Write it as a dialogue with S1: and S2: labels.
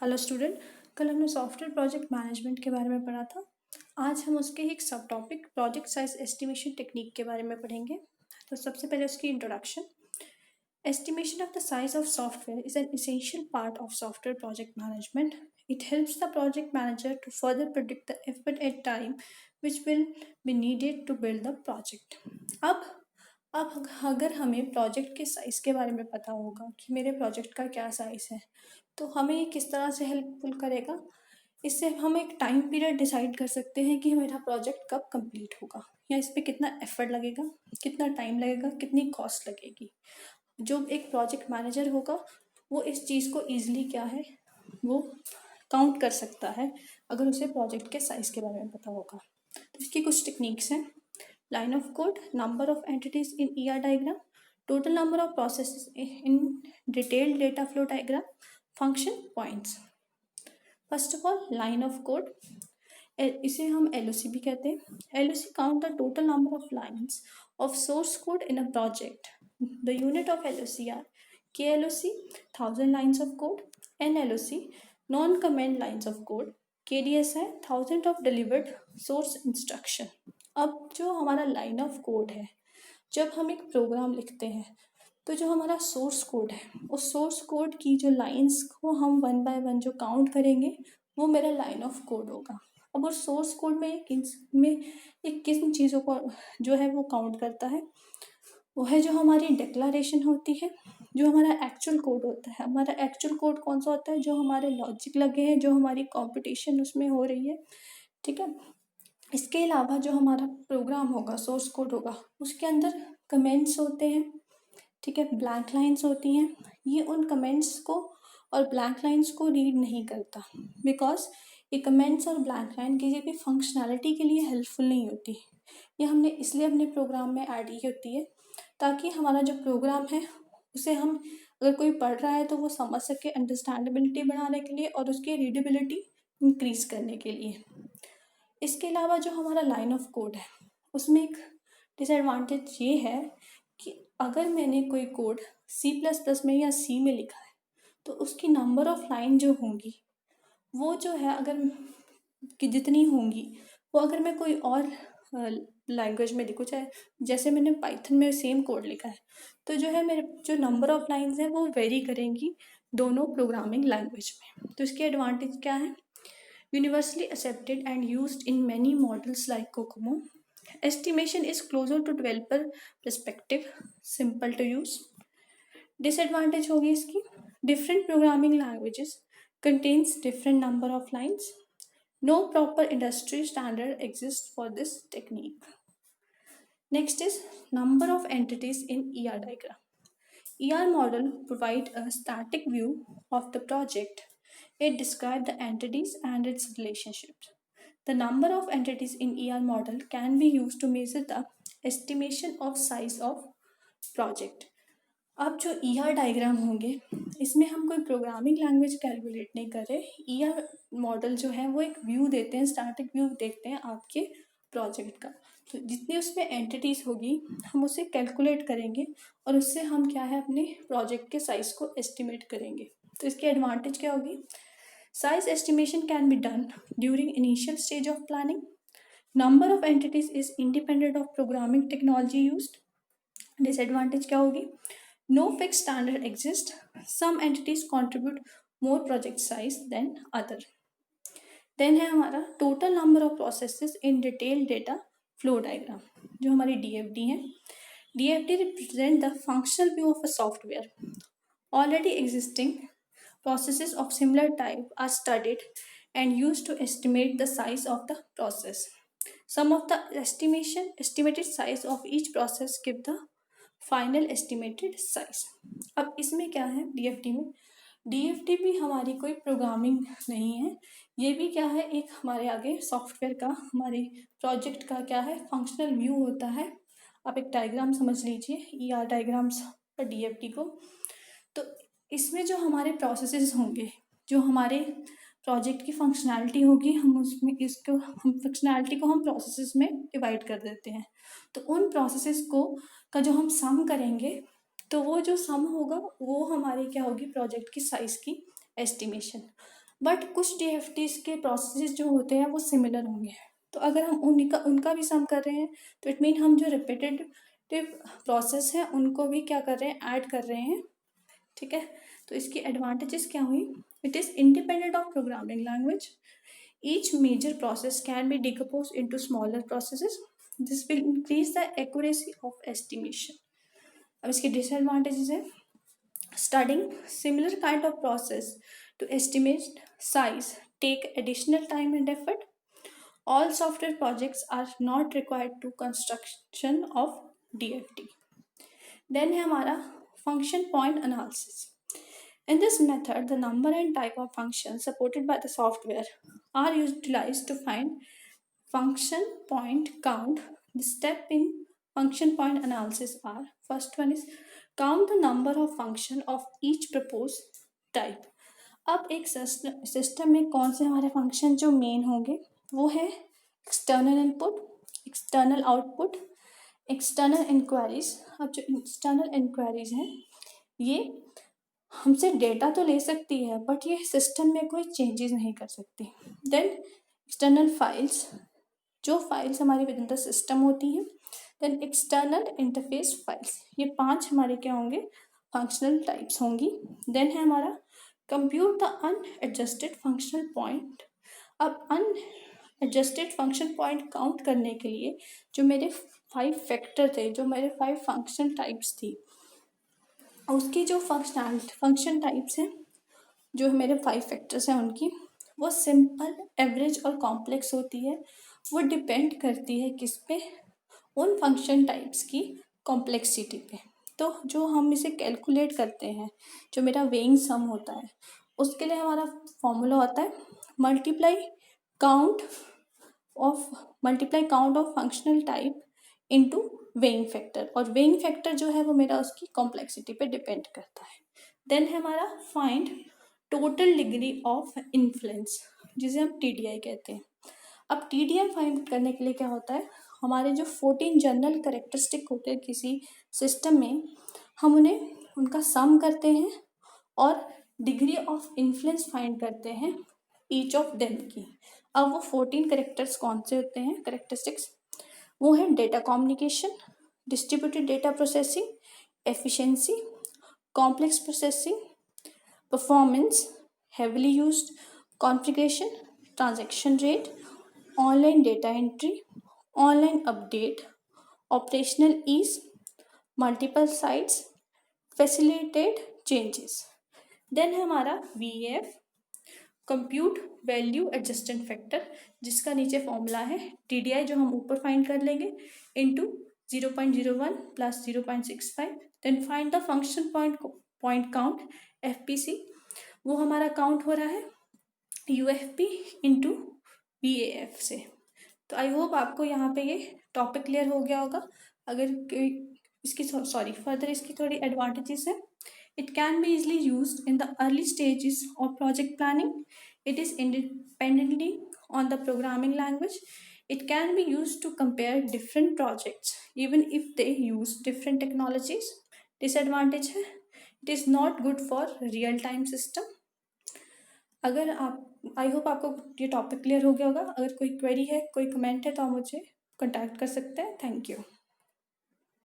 S1: Hello student. कल हमने software project management के बारे में पढ़ा था। आज हम उसके एक सब topic project size estimation technique के बारे में पढ़ेंगे। तो सबसे पहले उसकी introduction. Estimation of the size of software is an essential part of software project management. It helps the project manager to further predict the effort and time which will be needed to build the project. अब अगर हमें project के size के बारे में पता होगा कि मेरे प्रोजेक्ट का क्या साइज़ है, तो हमें ये किस तरह से हेल्पफुल करेगा। इससे हम एक टाइम पीरियड डिसाइड कर सकते हैं कि मेरा प्रोजेक्ट कब कंप्लीट होगा या इस पर कितना एफर्ट लगेगा, कितना टाइम लगेगा, कितनी कॉस्ट लगेगी। जो एक प्रोजेक्ट मैनेजर होगा वो इस चीज़ को ईजिली क्या है वो काउंट कर सकता है अगर उसे प्रोजेक्ट के साइज़ के बारे में पता होगा। तो इसकी कुछ टेक्निक्स हैं। Line of code, number of entities in ER diagram, total number of processes in detailed data flow diagram, function points. First of all line of code, इसे हम LOC भी कहते हैं। LOC count the total number of lines of source code in a project. The unit of LOC are KLOC 1000 lines of code, NLOC non comment lines of code, KDS है 1000 of delivered source instruction। अब जो हमारा line of code है, जब हम एक programme लिखते हैं तो जो हमारा सोर्स कोड है उस सोर्स कोड की जो लाइंस को हम 1 by 1 जो काउंट करेंगे वो मेरा लाइन ऑफ कोड होगा। अब उस सोर्स कोड में किन चीज़ों को जो है वो काउंट करता है, वो है जो हमारी डिक्लेरेशन होती है, जो हमारा एक्चुअल कोड होता है। हमारा एक्चुअल कोड कौन सा होता है? जो हमारे लॉजिक लगे हैं, जो हमारी कंपटीशन उसमें हो रही है, ठीक है। इसके अलावा जो हमारा प्रोग्राम होगा, सोर्स कोड होगा, उसके अंदर कमेंट्स होते हैं, ठीक है, ब्लैंक लाइंस होती हैं। ये उन कमेंट्स को और ब्लैंक लाइंस को रीड नहीं करता, बिकॉज ये कमेंट्स और ब्लैंक लाइन किसी भी फंक्शनैलिटी के लिए हेल्पफुल नहीं होती। ये हमने इसलिए अपने प्रोग्राम में ऐड की होती है ताकि हमारा जो प्रोग्राम है उसे हम अगर कोई पढ़ रहा है तो वो समझ सके, अंडरस्टैंडेबिलिटी बढ़ाने के लिए और उसकी रीडेबिलिटी इंक्रीज करने के लिए। इसके अलावा जो हमारा लाइन ऑफ कोड है उसमें एक डिसएडवांटेज ये है कि अगर मैंने कोई कोड C++ में या C में लिखा है तो उसकी नंबर ऑफ लाइन जो होंगी वो जो है अगर कि जितनी होंगी वो अगर मैं कोई और लैंग्वेज में लिखूँ, चाहे जैसे मैंने पाइथन में सेम कोड लिखा है, तो जो है मेरे जो नंबर ऑफ लाइंस हैं वो वेरी करेंगी दोनों प्रोग्रामिंग लैंग्वेज में। तो इसके एडवांटेज क्या है? Universally accepted and used in many models like COCOMO. Estimation is closer to developer perspective, simple to use. Disadvantage होगी इसकी, different programming languages contains different number of lines. No proper industry standard exists for this technique. Next is number of entities in ER diagram. ER model provide a static view of the project. It describes the entities and its relationships. The number of entities in ER model can be used to measure the estimation of size of project. अब जो ER diagram होंगे इसमें हम कोई programming language calculate नहीं कर रहे। ER model जो है वो एक व्यू देते हैं, स्टैटिक व्यू देखते हैं आपके प्रोजेक्ट का। तो जितनी उसमें एंटिटीज़ होगी हम उसे कैलकुलेट करेंगे और उससे हम क्या है अपने प्रोजेक्ट के साइज़ को एस्टिमेट करेंगे। तो इसकी एडवांटेज क्या होगी? Size estimation can be done during initial stage of planning. Number of entities is independent of programming technology used. Disadvantage क्या होगी? No fixed standard exists. Some entities contribute more project size than other. Then है हमारा total number of processes in detailed data flow diagram, जो हमारी DFD है। DFD represent the functional view of a software. Already existing processes of similar type are studied and used to estimate the size of the process. Some of the estimated size of each process give the final estimated size. अब इसमें क्या है DFD में? DFD भी हमारी कोई programming नहीं है, ये भी क्या है एक हमारे आगे सॉफ्टवेयर का, हमारे प्रोजेक्ट का क्या है फंक्शनल व्यू होता है। आप एक डायग्राम समझ लीजिए ER डायग्राम्स पर DFD को। तो इसमें जो हमारे प्रोसेसेस होंगे, जो हमारे प्रोजेक्ट की फंक्शनैलिटी होगी, हम उसमें हम फंक्शनैलिटी को हम प्रोसेसेस में डिवाइड कर देते हैं। तो उन प्रोसेसेस का जो हम सम करेंगे तो वो जो सम होगा वो हमारी क्या होगी प्रोजेक्ट की साइज़ की एस्टिमेशन। बट कुछ DFTs के प्रोसेस जो होते हैं वो सिमिलर होंगे। तो अगर हम उनका भी सम कर रहे हैं तो इट मीन हम जो रिपीटेटिव प्रोसेस है उनको भी क्या कर रहे हैं, ऐड कर रहे हैं। ठीक है, तो इसकी एडवांटेजेस क्या हुई? It is independent of programming language. Each major process can be decomposed into smaller processes. This will increase the accuracy of estimation. अब इसके disadvantages है, studying similar kind of process to estimate size take additional time and effort. All software projects are not required to construction of DFT. Then है हमारा function point analysis. In this method, the number and type of functions supported by the software are utilized to find function point count. The step in function point analysis are: first one is count the number of function of each proposed type. अब एक system में कौन से हमारे function जो main होंगे वो है external input, external output, external inquiries. अब जो एक्सटर्नल इंक्वायरीज हैं ये हमसे डेटा तो ले सकती है बट ये सिस्टम में कोई चेंजेस नहीं कर सकती। देन एक्सटर्नल फाइल्स, जो फाइल्स हमारी विद इन द सिस्टम होती हैं। देन एक्सटर्नल इंटरफेस फाइल्स, ये 5 हमारे क्या होंगे, फंक्शनल टाइप्स होंगी। देन है हमारा compute the unadjusted functional point. अब अनएडजस्टेड फंक्शन पॉइंट काउंट करने के लिए जो मेरे 5 फैक्टर थे, जो मेरे 5 फंक्शन टाइप्स थी, उसकी जो फंक्शन टाइप्स हैं, जो मेरे 5 फैक्टर्स हैं उनकी, वो सिंपल, एवरेज और कॉम्प्लेक्स होती है। वो डिपेंड करती है किस पे, उन फंक्शन टाइप्स की कॉम्प्लेक्सिटी पे। तो जो हम इसे कैलकुलेट करते हैं, जो मेरा वेइंग सम होता है, उसके लिए हमारा फॉर्मूला होता है multiply count of functional type into weighing factor. और वेइंग फैक्टर जो है वो मेरा उसकी कॉम्प्लेक्सिटी पे डिपेंड करता है। देन है हमारा find total degree of influence, जिसे हम TDI कहते हैं। अब TDI फाइंड करने के लिए क्या होता है, हमारे जो 14 जनरल करेक्टरिस्टिक होते हैं किसी सिस्टम में, हम उन्हें उनका सम करते हैं और डिग्री ऑफ इन्फ्लुएंस फाइंड करते हैं ईच ऑफ देम की। अब वो 14 करेक्टर्स कौन से होते हैं, करेक्टरिस्टिक्स, वो है data communication, distributed data processing, efficiency, complex processing, performance, heavily used, configuration, transaction rate, online data entry, online update, operational ease, multiple sites, facilitate changes. Then है हमारा VAF, compute value adjacent factor, जिसका नीचे formula है TDI जो हम ऊपर find कर लेंगे into 0.01 plus 0.65। Then find the function point count FPC, वो हमारा काउंट हो रहा है UFP इंटू VAF से। तो आई होप आपको यहाँ पे ये टॉपिक क्लियर हो गया होगा। अगर इसकी फर्दर इसकी थोड़ी एडवांटेजेस है, it can be easily used in the early stages of project planning, it is independently on the programming language, it can be used to compare different projects even if they use different technologies. Disadvantage है, it is not good for real time system. अगर आप, I hope आपको ये topic clear हो गया होगा। अगर कोई क्वेरी है, कोई कमेंट है तो आप मुझे कॉन्टैक्ट कर सकते हैं। Thank you.